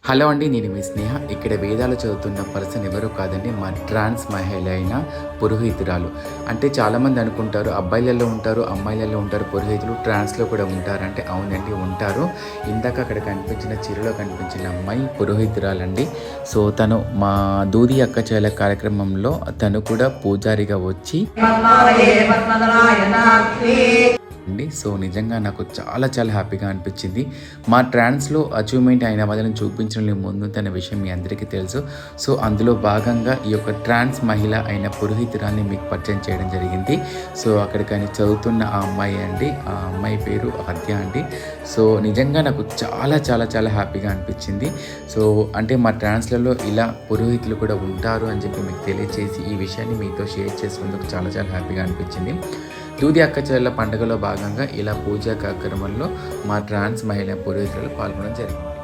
Hello అండి, నేను మీ స్నేహ. ఇక్కడ వేదాలు చదువుతున్న పర్సన్ ఎవరు కాదండి, మా ట్రాన్స్ మహిళ అయిన పురోహితురాలు. అంటే చాలామంది అనుకుంటారు అబ్బాయిలలో ఉంటారు, అమ్మాయిలలో ఉంటారు పురోహితులు, ట్రాన్స్లో కూడా ఉంటారంటే అవునండి ఉంటారు. ఇందాక అక్కడ కనిపించిన చీరలో కనిపించిన అమ్మాయి పురోహితురాలండి. సో తను మా దూది అక్కచేల కార్యక్రమంలో తను కూడా పూజారిగా వచ్చి సో నిజంగా నాకు చాలా చాలా హ్యాపీగా అనిపించింది. మా ట్రాన్స్లో అచీవ్మెంట్ అయిన వాళ్ళని చూపించడం ముందు తన విషయం మీ అందరికీ తెలుసు. సో అందులో భాగంగా ఈ యొక్క ట్రాన్స్ మహిళ అయిన పురోహితురాల్ని మీకు పరిచయం చేయడం జరిగింది. సో అక్కడికని చదువుతున్న ఆ అమ్మాయి అండి, ఆ అమ్మాయి పేరు ఆద్య అండి. సో నిజంగా నాకు చాలా చాలా చాలా హ్యాపీగా అనిపించింది. సో అంటే మా ట్రాన్స్లలో ఇలా పురోహితులు కూడా ఉంటారు అని చెప్పి మీకు తెలియజేసి ఈ విషయాన్ని మీతో షేర్ చేసినందుకు చాలా చాలా హ్యాపీగా అనిపించింది. దూది అక్కచెల్లెల పండుగలో భాగంగా ఇలా పూజా కార్యక్రమంలో మా ట్రాన్స్ మహిళా పురోహితులు పాల్గొనడం జరిగింది.